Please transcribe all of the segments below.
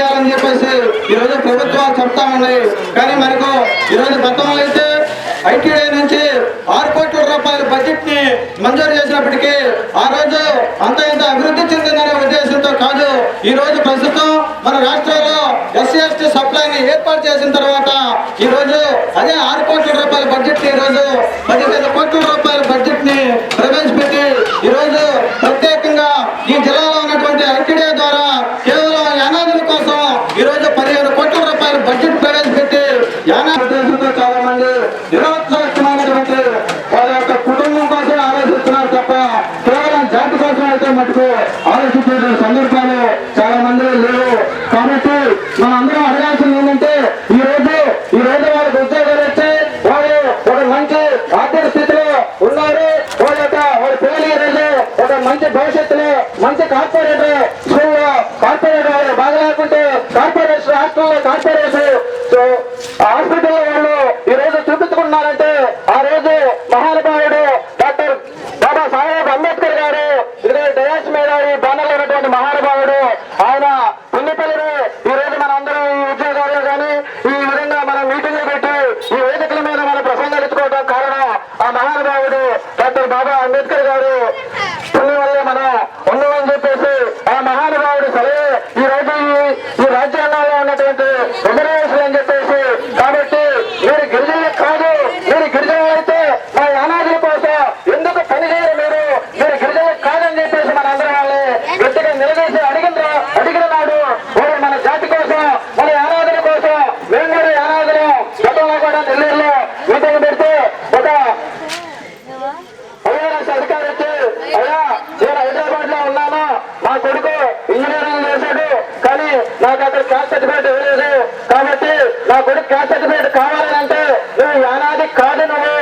చేయాలని చెప్పేసి ఈరోజు ప్రభుత్వాలు చెప్తా ఉన్నాయి. కానీ మనకు ఈరోజు గతంలో అయితే ఐటీఐ నుంచి 6 కోట్ల రూపాయల బడ్జెట్ ని మంజూరు చేసినప్పటికీ ఆ రోజు అంత ఇంత అభివృద్ధి చెందిందనే ఉద్దేశంతో కాదు. ఈ రోజు ప్రస్తుతం మన రాష్ట్రంలో SC/ST సప్లైని ఏర్పాటు చేసిన తర్వాత ఈ రోజు అదే 6 కోట్ల రూపాయల బడ్జెట్ ని ఈ రోజు 15 కోట్ల రూపాయల బడ్జెట్ ని ప్రవేశపెట్టి ఈ రోజు ప్రత్యేకంగా ఈ జిల్లాలో ఉన్నటువంటి ఐటీఐ ద్వారా కేవలం యానాదుల కోసం ఈ రోజు 15 కోట్ల రూపాయల బడ్జెట్ ప్రవేశపెట్టి ఉద్దేశంతో చాలా మంది నిరుత్సాహమైనటువంటి వారి యొక్క కుటుంబం కోసం ఆలోచిస్తున్నారు తప్ప కేవలం జాతి కోసం అయితే మటుకు ఆలోచించే సందర్భాలు చాలా మంది లేవు. కాబట్టి మనం అందరం అడగాల్సింది ఏంటంటే ఈ రోజు వాళ్ళకి ఉద్యోగాలు వచ్చి వాళ్ళు ఒక మంచి ఆర్థిక స్థితిలో ఉన్నారు. వాళ్ళ పిల్లలు ఒక మంచి భవిష్యత్తులో మంచి కార్పొరేటర్ స్కూల్లో కార్పొరేటర్ వాళ్ళు బాగా లేకుంటే కార్పొరేషన్ హాస్టల్లో కార్పొరేషన్ హాస్పిటల్లో వాళ్ళు ఈ రోజు చూపించుకున్నారంటే ఆ రోజు మహానుభావుడు డాక్టర్ బాబాసాహెబ్ అంబేద్కర్ గారు డయాస్ మీద ఈ బ్యానర్లో ఉన్నటువంటి మహానుభావుడు ఆయన పుణ్యపల్లిని ఈ రోజు మన అందరం ఈ ఉద్యోగాల్లో కానీ ఈ విధంగా మనం మీటింగ్లు పెట్టి ఈ వేదికల మీద మనం ప్రసంగాలు ఇచ్చుకోవడం కారణం ఆ మహానుభావుడు డాక్టర్ బాబా అంబేద్కర్ గారు పుణ్యం వల్లే మనం ఉన్నామని చెప్పేసి ఆ మహానుభావుడు సరే ఈ రోజు ఈ రాజ్యాంగంలో ఉన్నటువంటి రిజర్వేషన్ అని చెప్పేసి కాబట్టి మీరు గిరిజనులకు కాదు, మీరు గిరిజనులు అయితే మా యానాదుల కోసం ఎందుకు పనిచేయరు, మీరు గిరిజనులకు కాదని చెప్పేసి మన అందరం వాళ్ళని గట్టిగా నిలదీసి అడిగిన నాడు వారు మన జాతి కోసం మన యానాదుల కోసం మేము కూడా యానాదులు గతంలో కూడా నెల్లూరులో మీటింగ్ పెడితే ఒక అధికారి వచ్చి అయ్యా నేను హైదరాబాద్ లో ఉన్నాను, మా కొడుకు ఇంజనీరింగ్ చేశాడు కానీ నాకు అక్కడ క్యాస్ట్ సర్టిఫికేట్ ఇవ్వలేదు, కాబట్టి నా కొడుకు క్యాస్ట్ సర్టిఫికేట్ కావాలంటే నువ్వు యానాది కాదు, నువ్వు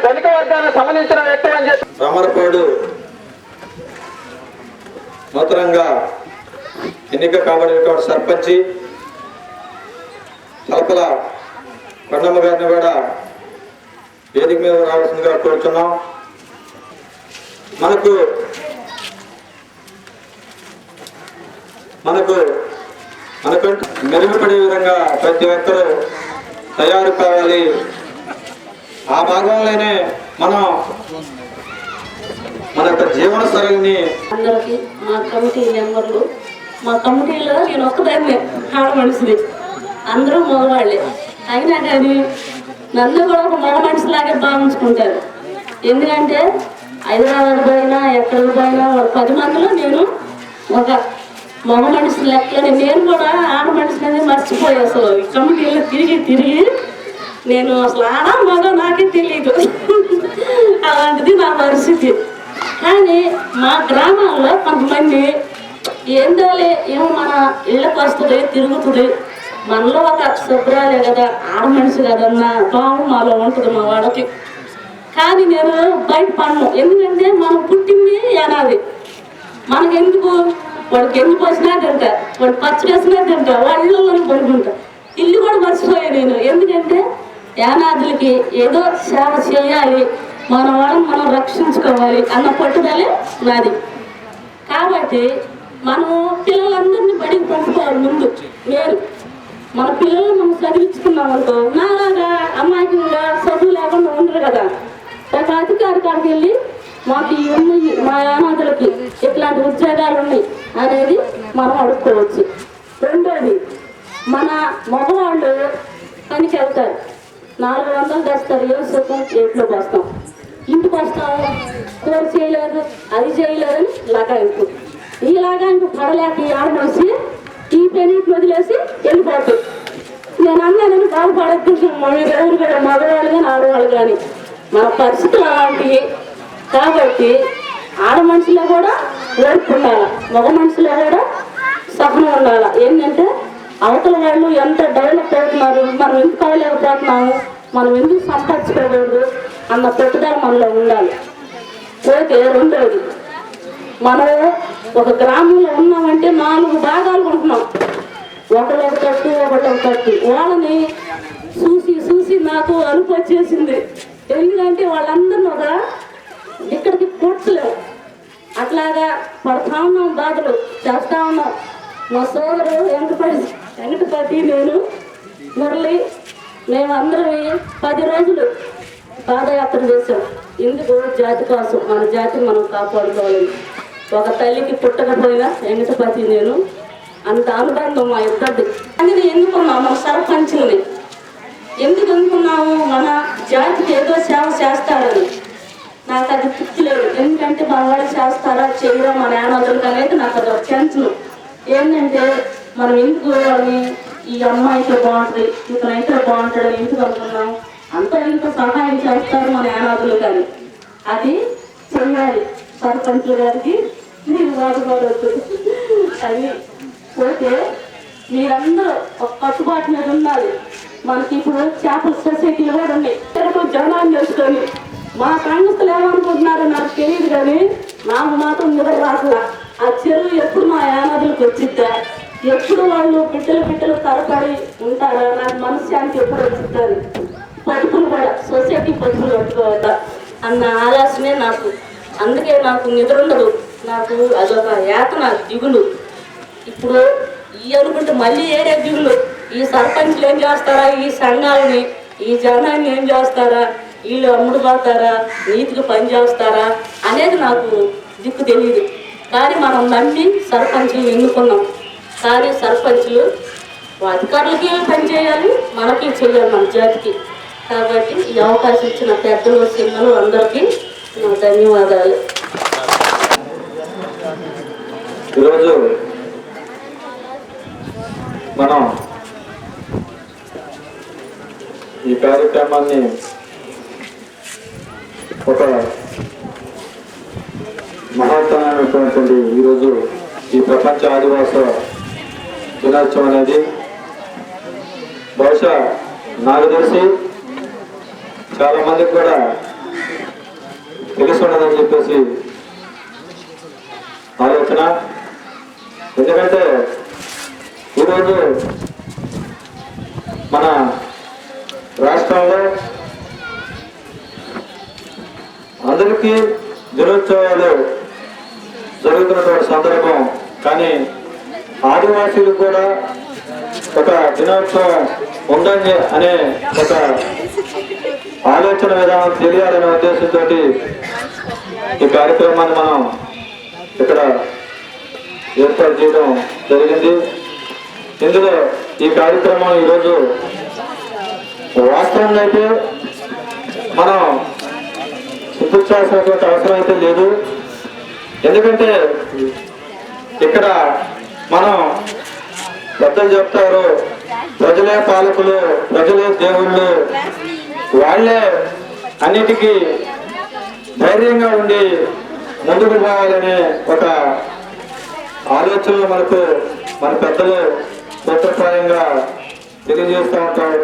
ధనిక వర్గానికి సంబంధించిన వ్యక్తి అని చెప్పి రామరపాడు నూతనంగా ఎన్నిక కాబడినటువంటి సర్పంచి తలపల కొండమ్మ గారిని కూడా వేదిక మీద రావాల్సిందిగా కోరుతున్నాం. మనకు మనకంటూ మెరుగుపడే విధంగా ప్రతి ఒక్కరూ తయారు కావాలి. ఆ భాగంలోనే మనం మన యొక్క జీవన శైలిని అందరికి మా కమిటీ మెంబర్లు, మా కమిటీలో నేను ఒక్కదాన్ని ఆడ మనిషిని, అందరూ మగవాళ్ళే. అయినా కానీ నన్ను కూడా ఒక మగ మనిషిలాగే భావించుకుంటారు. ఎందుకంటే హైదరాబాద్ పోయినా ఎక్కడికి పోయినా 10 మందిలో నేను ఒక మగ మనిషి లెక్కనే. నేను కూడా ఆడ మనిషిని మర్చిపోయా. అసలు ఈ కమిటీలో తిరిగి నేను అసలు ఆడ మగ నాకే తెలియదు. అలాంటిది నా పరిస్థితి. కానీ మా గ్రామాల్లో కొంతమంది ఏందోలే ఏమో మన ఇళ్ళకి వస్తుంది తిరుగుతుంది, మనలో ఒక శుభ్రాలే కదా, ఆడ మనిషి కదన్న భావం మాలో ఉంటుంది మా వాడికి. కానీ నేను బయట పడను. ఎందుకంటే మనం పుట్టింది యానాది. మనకెందుకు వాడికి ఎందుకు వచ్చినా తింటా, వాడు పచ్చడి వేసినా తింటా, వాళ్ళ ఇళ్ళలోనే పడుకుంటా. ఇల్లు కూడా మర్చిపోయాను నేను. ఎందుకంటే యానాదులకి ఏదో సేవ చేయాలి, మన వాళ్ళని మనం రక్షించుకోవాలి అన్న పట్టుదలే నాది. కాబట్టి మనము పిల్లలందరినీ బడికి పంపుకోవాలి. ముందు నేను మన పిల్లలు మనం చదివించుకున్నాం అనుకో, నాలాగా అమాయకంగా చదువు లేకుండా ఉండరు కదా. ఒక అధికారి కాడికి వెళ్ళి మాకు ఈ ఉన్నాయి, మా యానాదులకి ఇట్లాంటి ఉద్యోగాలు ఉన్నాయి అనేది మనం అడుక్కోవచ్చు. రెండోది, మన మగవాళ్ళు పనికి వెళ్తారు, 400 తెస్తారు, ఏం సుఖం ఏట్లోకి వస్తాం, ఇంటికి వస్తాము, కూర చేయలేదు అది చేయలేదని లగాయింపు. ఈ లగాయింపు పడలేక ఈ ఆడమనిసి ఈ పెనీకి వదిలేసి వెళ్ళిపోతాం. నేను అన్నానని బాగుపడద్దు, ఎవరు కూడా మగవాళ్ళు కానీ ఆడవాళ్ళు కానీ మన పరిస్థితులు అలాంటివి. కాబట్టి ఆడ మనుషులో కూడా ఓర్పు ఉండాలి, మగ మనుషులో కూడా సహనం ఉండాలి. ఏంటంటే అవతల వాళ్ళు ఎంత డెవలప్ అవుతున్నారు, మనం ఎందుకు అవ్వలేకపోతున్నాము, మనం ఎందుకు సంపాదించుకోకూడదు అన్న పట్టుదల మనలో ఉండాలి. ఓకే. రెండోది, మనం ఒక గ్రామంలో ఉన్నామంటే 4 భాగాలు ఉంటున్నాం. ఒకళ్ళు ఒక తట్టు, ఒకళ్ళు ఒక తట్టు. వాళ్ళని చూసి నాకు అలుపు వచ్చేసింది. ఎందుకంటే వాళ్ళందరినీ ఒక ఇక్కడికి కూర్చలేము. అట్లాగా పడతా ఉన్నాం, బాధలు చేస్తా ఉన్నాం. మా సోదరు వెంకటపతి నేను మురళి మేమందరం 10 రోజులు పాదయాత్ర చేశాం. ఎందుకు? జాతి కోసం, మన జాతిని మనం కాపాడుకోవాలి. ఒక తల్లికి పుట్టకపోయినా వెంకటపతి నేను అంత అనుబంధం మా ఇద్దరిది. అందుకే ఎన్నుకున్నాము మన సర్పంచులని. ఎందుకు ఎన్నుకున్నాము? మన జాతికి ఏదో సేవ చేస్తారని. నాకు అది తృప్తి లేదు. ఎందుకంటే మన వాళ్ళు చేస్తారా చేయరా మన యానాదులకు అనేది నాకు అది ఒక టెన్షన్. ఏంటంటే మనం ఎందుకు వాళ్ళని ఈ అమ్మాయితో బాగుంటుంది ఇతనైతే బాగుంటాడని ఎందుకు అనుకున్నాం? అంతా ఇంత సహాయం చేస్తారు మన యానాదులు కానీ అది చెయ్యాలి. సర్పంచుల గారికి మీరు బాధపడవద్దు. అది పోతే మీరందరూ ఒక కట్టుబాటు మీద ఉండాలి. మనకి ఇప్పుడు చేపల సొసైటీలు కూడా ఉన్నాయి. జనాన్ని చేసుకొని మా కాంగ్రెస్లు ఏమనుకుంటున్నారో నాకు తెలియదు కానీ నాకు మాత్రం నిద్ర రాట్లా. ఆ చెరువు ఎప్పుడు మా యానాదులకు వచ్చిద్దా, ఎప్పుడు వాళ్ళు బిడ్డలు తరపడి ఉంటారా, నాకు మనశ్శాంతి ఎప్పుడు వచ్చిద్దని పట్టుకుని కూడా సొసైటీ పట్టుకుని పెట్టుకోవద్దా అన్న ఆలోచనే నాకు. అందుకే నాకు నిద్ర ఉండదు. నాకు అదొక యాతన, దిగులు. ఇప్పుడు ఈ అనుకుంటే మళ్ళీ ఏడే దిగులు. ఈ సర్పంచ్లు ఏం చేస్తారా, ఈ సంఘాలని ఈ జనాన్ని ఏం చేస్తారా, వీళ్ళు అమ్ముడు పోతారా, నీతికి పని చేస్తారా అనేది నాకు దిక్కు తెలియదు. కానీ మనం నమ్మి సర్పంచులు ఎన్నుకున్నాం. కానీ సర్పంచులు అధికారులకి పని చేయాలి, మనకి చేయాలి మన జాతికి. కాబట్టి ఈ అవకాశం ఇచ్చిన పెద్దలు చిన్నలు అందరికీ నా ధన్యవాదాలు. ఈరోజు మనం ఈ కార్యక్రమాన్ని ఒక మహత్తరమైనటువంటి ఈరోజు ఈ ప్రపంచ ఆదివాస దినోత్సవం అనేది బహుశా నాకు తెలిసి చాలా మందికి కూడా తెలిసి ఉండదని చెప్పేసి ఆలోచన. ఎందుకంటే ఈరోజు మన రాష్ట్రంలో అందరికీ దినోత్సవాలు జరుగుతున్నటువంటి సందర్భం, కానీ ఆదివాసీలకు కూడా ఒక దినోత్సవం ఉందని అనే ఒక ఆలోచన విధానం తెలియాలనే ఉద్దేశంతో ఈ కార్యక్రమాన్ని మనం ఇక్కడ ఏర్పాటు చేయడం జరిగింది. ఇందులో ఈ కార్యక్రమం ఈరోజు వాస్తవంగా అయితే మనం చింతించాల్సినటువంటి అవసరం అయితే లేదు. ఎందుకంటే ఇక్కడ మనం పెద్దలు చెప్తారు, ప్రజలే పాలకులు, ప్రజలే దేవుళ్ళు, వాళ్ళే అన్నిటికీ ధైర్యంగా ఉండి ముందుకు పోవాలనే ఒక ఆలోచనలు మనకు మన పెద్దలు సూత్రప్రాయంగా తెలియజేస్తూ ఉంటారు.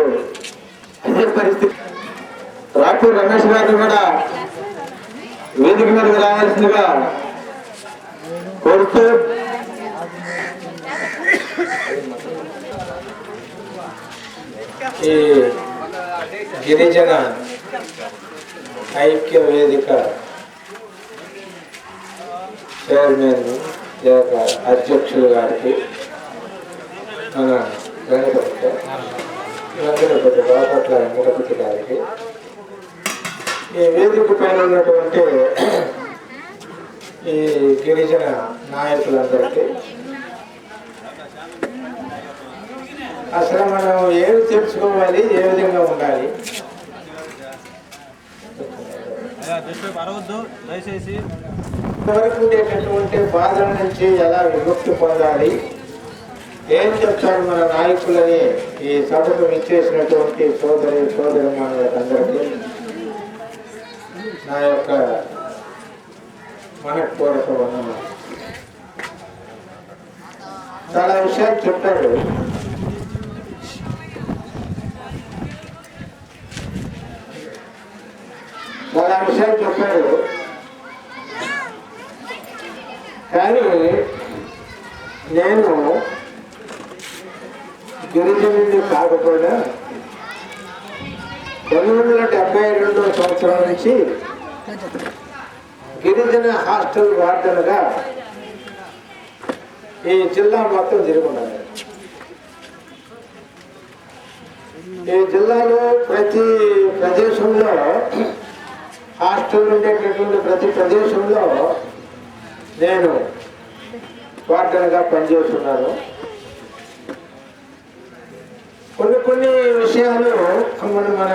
అదే పరిస్థితి రాపూర్ రమేష్ గారిని కూడా వేదిక మీదకి రావాల్సిందిగా కోరుతూ ఈ గిరిజన ఐక్య వేదిక చైర్మన్ అధ్యక్షులు గారికి, మన వెంకటపతి బాపట్ల వెంకటపతి గారికి, ఈ వేదిక పైన ఉన్నటువంటి ఈ గిరిజన నాయకులందరికీ అసలు మనం ఏమి తెలుసుకోవాలి, ఏ విధంగా ఉండాలి, వరకు ఉండేటటువంటి బాధల నుంచి ఎలా విముక్తి పొందాలి, ఏం చెప్తారు మన నాయకులని ఈ సభకు ఇచ్చేసినటువంటి సోదరుమానులందరికీ నా యొక్క మనఃపూర్వక వందనాలు. చాలా విషయాలు చెప్పారు. కానీ నేను గిరిజనుడిని కాకపోయినా 1972 సంవత్సరం నుంచి గిరిజన హాస్టల్ వార్డెన్గా ఈ జిల్లా మొత్తం తిరుగున్నారు. ఈ జిల్లాలో ప్రతి ప్రదేశంలో హాస్టల్ ఉండేటటువంటి ప్రతి ప్రదేశంలో నేను వార్డెన్గా పనిచేస్తున్నాను. కొన్ని విషయాలు మన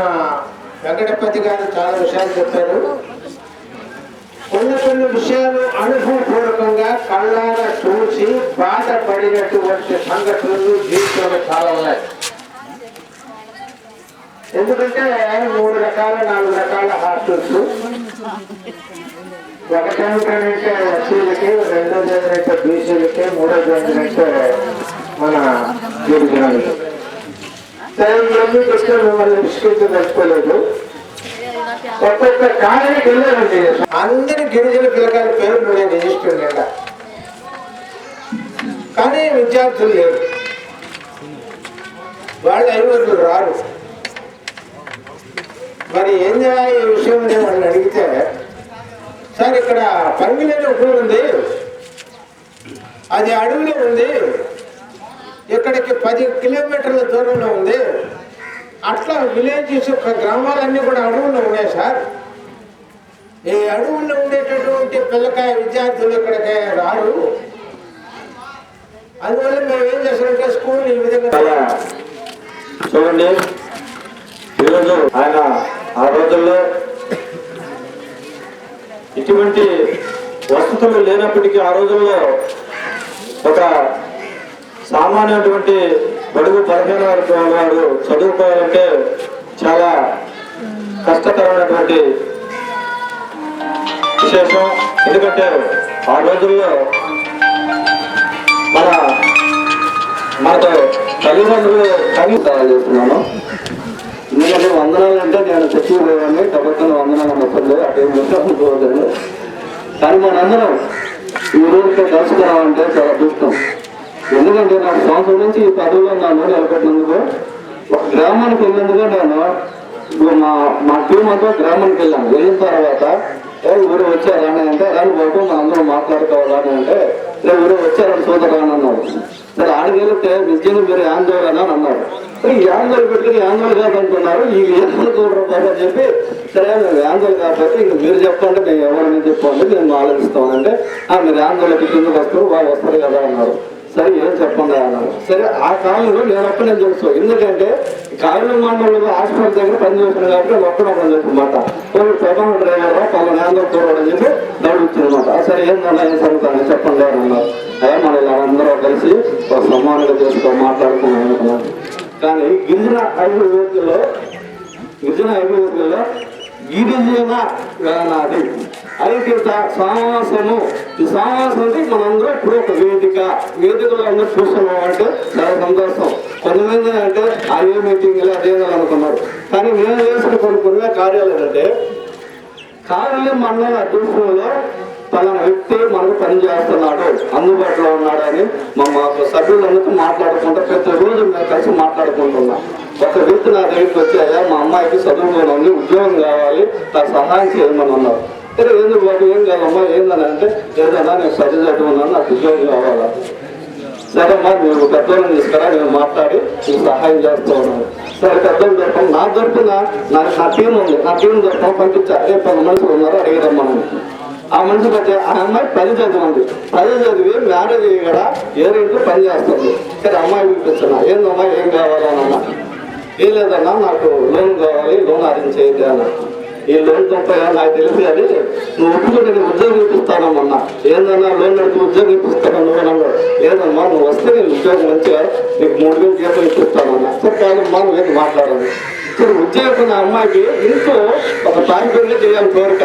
వెంకటపతి గారు చాలా విషయాలు చెప్పారు. కొన్ని విషయాలు అనుభవపూర్వకంగా కళ్ళారా చూసి బాధపడినటువంటి సంఘటనలు జీవితంలో చాలా ఉన్నాయి. ఎందుకంటే 3 రకాల 4 రకాల హాస్టల్స్, ఒకటేమిటంటే ఎస్సీలకి, రెండోది ఏంటంటే బీసీలకి, మూడోది ఏంటంటే మన గిరిజనులకి. ఇవన్నీ చెప్తే మిమ్మల్ని విశ్లేషించదలుచుకోలేదు. ఒక్కొక్క కాలానికి వెళ్ళాలండి. అందరి గిరిజన పిల్లకాయల పేర్లు నేను రిజిస్టర్ లేదా, కానీ విద్యార్థులు లేరు. వాళ్ళు ఐవర్లు రారు. మరి ఏం చేయాలి ఈ విషయం వాళ్ళని అడిగితే, సార్ ఇక్కడ పంగిలేని ఊరు ఉంది, అది అడవిలో ఉంది, ఇక్కడికి 10 కిలోమీటర్ల దూరంలో ఉంది. అట్లా విలేజెస్ గ్రామాలన్నీ కూడా అడవుల్లో ఉన్నాయి సార్. ఈ అడవుల్లో ఉండేటటువంటి పిల్లకాయ విద్యార్థులు ఇక్కడికి రారు. అందువల్ల మేము ఏం చేస్తామంటే స్కూల్ ఈ విధంగా చూడండి. ఈరోజు ఆయన ఆ రోజుల్లో ఇటువంటి వసతులు లేనప్పటికీ ఆ రోజుల్లో ఒక సామాన్యటువంటి బడుగు బలహీన వర్గాల వాడు చదువుకోవాలంటే చాలా కష్టతరమైనటువంటి విశేషం. ఎందుకంటే ఆ రోజుల్లో మనతో తల్లిదండ్రులు కనీసాలు చేస్తున్నాను. ఎందుకంటే వందనాలు అంటే నేను తెచ్చిపోయాన్ని కాబట్టి వందనాలు మొత్తంలో అటు అనుకోవద్దండి. కానీ మనందరం ఈ రోజుతో కలుసుకున్నామంటే చాలా అదృష్టం. ఎందుకంటే నాకు సంవత్సరం నుంచి ఈ పదవిలో నన్ను నిలబెట్టినందుకు, ఒక గ్రామానికి వెళ్ళినందుకు నేను మా టీం అంతా గ్రామానికి వెళ్ళాను. వెళ్ళిన తర్వాత ఊరు వచ్చారని అంటే రాని బాబు మనందరం మాట్లాడుకోవాలని అంటే ఊరు వచ్చారని చూదరాని అన్నారు. సరే ఆడికి వెళ్తే నిజంగా మీరు ఆందోళన అని అన్నారు. ఈ ఆందోళన పెట్టుకుని ఆందోళన కాదంటున్నారు, ఈ ఏమనుకోరు అని చెప్పి సరే మేము ఆందోళన కాకపోతే ఇంక మీరు చెప్పండి, మేము ఎవరైనా చెప్పండి మేము ఆలోచిస్తామంటే మీరు ఆందోళనకి కిందకు వస్తారు వాళ్ళు వస్తారు కదా అన్నారు. సరే ఏం చెప్పండి అన్నారు. సరే ఆ కాలంలో నేను ఒక్కనే తెలుసు. ఎందుకంటే కాయలు మండలంలో హాస్పిటల్ దగ్గర పనిచేస్తున్నాను కాబట్టి నేను ఒక్కడే పని చేస్తున్నమాట. ప్రధాన డ్రైవర్ పలానా ఆందోళన చూడని చెప్పి డబ్బులు ఇచ్చిందన్నమాట. సరే ఏంటన్నా ఏం జరుగుతుంది చెప్పండి అని అన్నారు. అదే మన ఇలా అందరూ కలిసి ఒక సమానంగా చేసుకో మాట్లాడుకున్నాం అనుకున్నాను. కానీ గిరిజన అభివృద్ధిలో గిరిజన వేనాది ఐక్యత సమావేశము. ఈ సమావేశం అంటే మనందరూ ఇప్పుడు ఒక వేదికలో అందరూ చూస్తున్నాం అంటే చాలా సంతోషం. కొంతమంది అంటే ఆ ఏ మీటింగ్లో అదేదో అనుకున్నారు. కానీ నేను చేసిన కొన్ని కార్యాలు ఏంటంటే కార్యాలయం మండల అధ్యక్షులలో పలానా వ్యక్తి మనకు పనిచేస్తున్నాడు, అందుబాటులో ఉన్నాడు అని మా సభ్యులందరితో మాట్లాడుకుంటూ ప్రతిరోజు మేము కలిసి మాట్లాడుకుంటున్నాం. ఒక వ్యక్తి నా దగ్గరికి వచ్చి అయ్యా మా అమ్మాయికి చదువులో ఉంది, ఉద్యోగం కావాలి, నాకు సహాయం చేయమని అన్నారు. సరే ఎందుకు బాబు ఏం కాదమ్మా ఏందని అంటే ఏదన్నా నేను చదువుతున్నాను, నాకు ఉద్యోగం కావాలా. సరే అమ్మా మీరు పెద్దోళ్ళని తీసుకురా, నేను మాట్లాడి నీకు సహాయం చేస్తూ ఉన్నాను. సరే పెద్దోళ్ళు దొరకం నా దొరికిన నా టీం ఉంది, నా టీం దొరకం పంపించారు. రేపు 10 మనుషులు ఉన్నారు అడిగేదమ్మా. ఆ మనిషి బట్టి ఆ అమ్మాయి 10 చదివింది. 10 చదివి మ్యారేజ్ కూడా ఏరింట్లో పని చేస్తుంది. సరే అమ్మాయి పిలిపిస్తున్నా, ఏందమ్మా ఏం కావాలనమ్మా. ఏం లేదన్నా నాకు లోన్ కావాలి, లోన్ అరేంజ్ చేయండి అన్న. ఈ లోన్ తప్పగా నాకు తెలుసు కానీ నువ్వు ఒప్పుకుంటే నేను ఉద్యోగం ఇప్పిస్తానమ్మన్నా. ఏందన్నా లోన్ నడిపి ఉద్యోగం ఇప్పిస్తాను నువ్వు అన్నాడు. లేదమ్మా నువ్వు వస్తే నేను ఉద్యోగం మంచిగా నీకు 3,000 జీతం ఇప్పిస్తానన్నా. సరే కాదమ్మా నువ్వేది మాట్లాడాలి. సరే ఉద్యోగం నా అమ్మాయికి ఇంట్లో ఒక పాసిపోయిన చేయాలి కోరిక,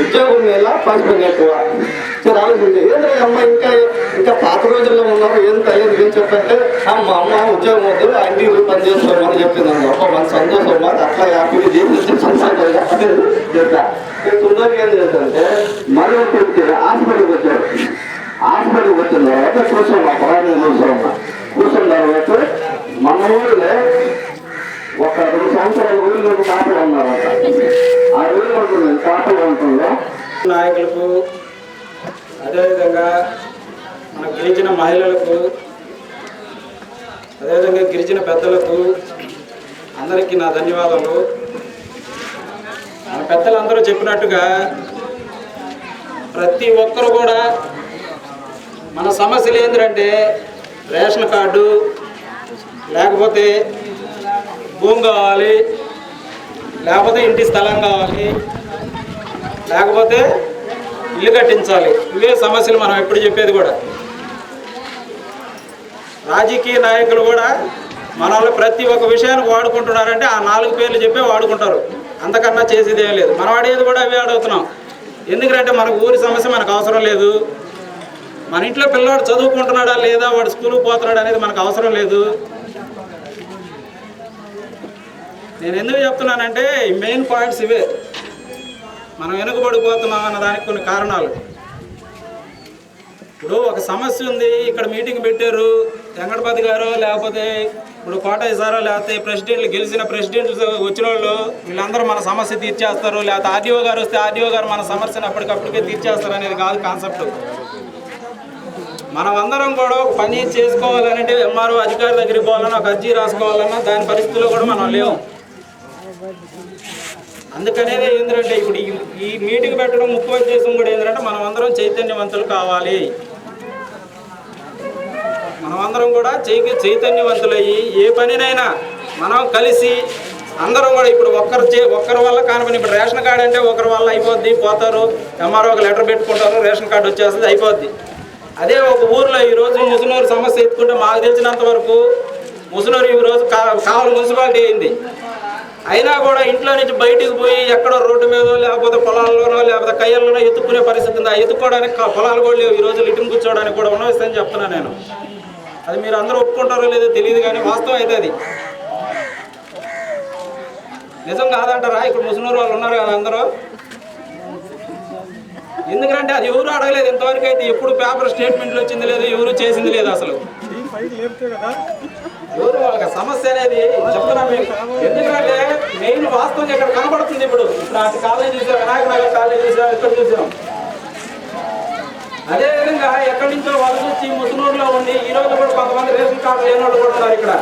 ఉద్యోగం మీద పాసిపోయిన ఎక్కువ. సరే ఆలోచించి ఏంటంటే అమ్మాయి ఇంకా పాత రోజుల్లో ఉన్నారు ఎంత అయ్యేది ఏం చెప్పంటే మా అమ్మ ఉద్యోగం వద్దు ఇంటికి పని చేసుకోమని చెప్పిందమ్మా. మన సంతోషం అమ్మా అట్లా హ్యాపీగా చేసి చెప్తా. తొందరగా ఏం చేస్తానంటే మరో హాస్పిటల్కి వచ్చారు. హాస్పిటల్కి వచ్చిన తర్వాత కూర్చోమ్మా పరాజం కూర్చోమ్మా. కూర్చున్న తర్వాత మన ఊళ్ళో ఒక 2 సంవత్సరాల ఊళ్ళో కాపలు ఉన్నారట. ఆ ఊళ్ళో ఉంటుంది కాపలు ఉంటుందో నాయకులకు, అదేవిధంగా మన గిరిజన మహిళలకు, అదేవిధంగా గిరిజన పెద్దలకు అందరికీ నా ధన్యవాదాలు. మన పెద్దలందరూ చెప్పినట్టుగా ప్రతి ఒక్కరు కూడా మన సమస్యలు ఏంటంటే రేషన్ కార్డు, లేకపోతే భూమి కావాలి, లేకపోతే ఇంటి స్థలం కావాలి, లేకపోతే ఇల్లు కట్టించాలి. ఇవే సమస్యలు మనం ఎప్పుడు చెప్పేది కూడా. రాజకీయ నాయకులు కూడా మనల్ని ప్రతి ఒక్క విషయానికి వాడుకుంటున్నారంటే ఆ 4 పేర్లు చెప్పే వాడుకుంటారు, అంతకన్నా చేసేది ఏం లేదు. మనం అడిగేది కూడా అవే అడుగుతున్నాం. ఎందుకంటే మనకు ఊరి సమస్య మనకు అవసరం లేదు. మన ఇంట్లో పిల్లవాడు చదువుకుంటున్నాడా లేదా, వాడు స్కూల్కి పోతున్నాడా అనేది మనకు అవసరం లేదు. నేను ఎందుకు చెప్తున్నానంటే ఈ మెయిన్ పాయింట్స్ ఇవే. మనం వెనుకబడిపోతున్నాం అన్న దానికి కొన్ని కారణాలు. ఇప్పుడు ఒక సమస్య ఉంది, ఇక్కడ మీటింగ్ పెట్టారు, వెంకటపతి గారు లేకపోతే ఇప్పుడు కోటయ్య సారో లేకపోతే ప్రెసిడెంట్లు, గెలిచిన ప్రెసిడెంట్లు వచ్చిన వాళ్ళు వీళ్ళందరూ మన సమస్య తీర్చేస్తారు, లేకపోతే ఆర్డీఓ గారు వస్తే ఆర్డీఓ గారు మన సమస్యను అప్పటికప్పటికే తీర్చేస్తారు అనేది కాదు కాన్సెప్ట్. మనం అందరం కూడా ఒక పని చేసుకోవాలంటే ఎంఆర్ఓ అధికారి దగ్గరికి పోవాలన్నా, ఒక అర్జీ రాసుకోవాలన్నా దాని పరిస్థితుల్లో కూడా మనం లేవు. అందుకనేది ఏంటంటే ఇప్పుడు ఈ మీటింగ్ పెట్టడం ముఖ్య ఉద్దేశం కూడా ఏంటంటే మనం అందరం చైతన్యవంతులు కావాలి. మనం అందరం కూడా చైతన్యవంతులయ్యి ఏ పనినైనా మనం కలిసి అందరం కూడా ఇప్పుడు ఒక్కరి వల్ల కానిపని. ఇప్పుడు రేషన్ కార్డు అంటే ఒకరి వల్ల అయిపోద్ది, పోతారు, ఎంఆర్ఓ ఒక లెటర్ పెట్టుకుంటారు, రేషన్ కార్డు వచ్చేస్తుంది, అయిపోద్ది. అదే ఒక ఊర్లో ఈరోజు ముసునూరు సమస్య ఎత్తుకుంటే మాకు తెలిసినంత వరకు ముసునూరు ఈరోజు కావలి మున్సిపాలిటీ అయింది. అయినా కూడా ఇంట్లో నుంచి బయటికి పోయి ఎక్కడో రోడ్డు మీద లేకపోతే పొలాల్లోనో లేకపోతే కయ్యల్లోనో ఎత్తుక్కునే పరిస్థితి ఉంది. ఆ ఎత్తుక్కోవడానికి పొలాలు కూడా లేవు ఈరోజు, లిటింగ్ కూర్చోవడానికి కూడా ఉన్న విషయం చెప్తున్నాను నేను. అది మీరు అందరూ ఒప్పుకుంటారో లేదో తెలియదు, కానీ వాస్తవం అయితే అది నిజం కాదంటారా? ఇప్పుడు ముసునూరు వాళ్ళు ఉన్నారు కదా అందరూ. ఎందుకంటే అది ఎవరు అడగలేదు ఇంతవరకు అయితే. ఎప్పుడు పేపర్ స్టేట్మెంట్లు వచ్చింది లేదు, ఎవరు చేసింది లేదు. అసలు ఎవరు వాళ్ళకి సమస్య అనేది చెప్తున్నా మీకు. ఎందుకంటే మెయిన్ వాస్తవం ఇక్కడ కనబడుతుంది. ఇప్పుడు అటు కాలేజ్ చూసాం, వినాయక నగర్ కాలేజ్ చూసాం, ఇక్కడ చూసాం. అదేవిధంగా ఎక్కడి నుంచో వాళ్ళు వచ్చి ముసునూరులో ఉండి ఈ రోజు కూడా కొంతమంది రేషన్ కార్డు లేని వాళ్ళు కూడా ఉన్నారు ఇక్కడ.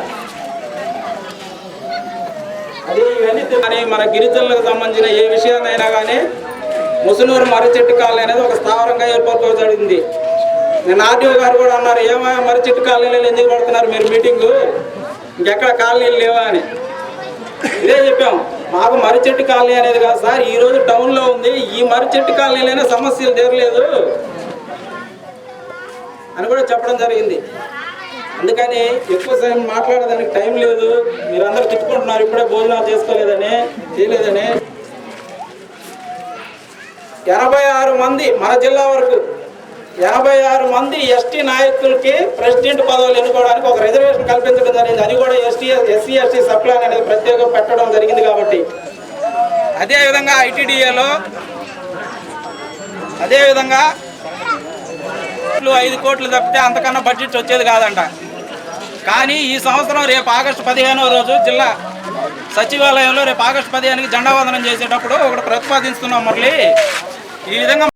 అది ఇవన్నీ కానీ మన గిరిజనులకు సంబంధించిన ఏ విషయాన్నైనా కానీ ముసునూరు మర్రి చెట్టు కాలనీ అనేది ఒక స్థావరంగా ఏర్పాటు జరిగింది. నేను ఆర్డీఓ గారు కూడా అన్నారు, ఏమైనా మర్రి చెట్టు కాలనీలు ఎందుకు పడుతున్నారు మీరు మీటింగు, ఇంకెక్కడ కాలనీలు లేవా అని. ఇదే చెప్పాం, మాకు మర్రి చెట్టు కాలనీ అనేది కాదు సార్, ఈరోజు టౌన్లో ఉంది, ఈ మర్రి చెట్టు కాలనీలోనే సమస్యలు తీరలేదు అని కూడా చెప్పడం జరిగింది. అందుకని ఎక్కువ సమయం మాట్లాడడానికి టైం లేదు. మీరందరూ తిట్టుకుంటున్నారు ఇప్పుడే భోజనాలు చేసుకోలేదని, చేయలేదని. 86 మంది మన జిల్లా వరకు 86 మంది ఎస్టీ నాయకులకి ప్రెసిడెంట్ పదవులు ఎన్నుకోవడానికి ఒక రిజర్వేషన్ కల్పించడం జరిగింది. అది కూడా ఎస్సీ ఎస్టీ సప్లాన్ అనేది ప్రత్యేకంగా పెట్టడం జరిగింది కాబట్టి. అదేవిధంగా ఐటీడీఏలో అదేవిధంగా 5 కోట్లు తప్పితే అంతకన్నా బడ్జెట్ వచ్చేది కాదంట. కానీ ఈ సంవత్సరం రేపు ఆగస్టు 15వ రోజు జిల్లా సచివాలయంలో రేపు ఆగస్టు 15కి జెండా వందనం చేసేటప్పుడు ఒకటి ప్రతిపాదిస్తున్నాం మురళి. ఈ విధంగా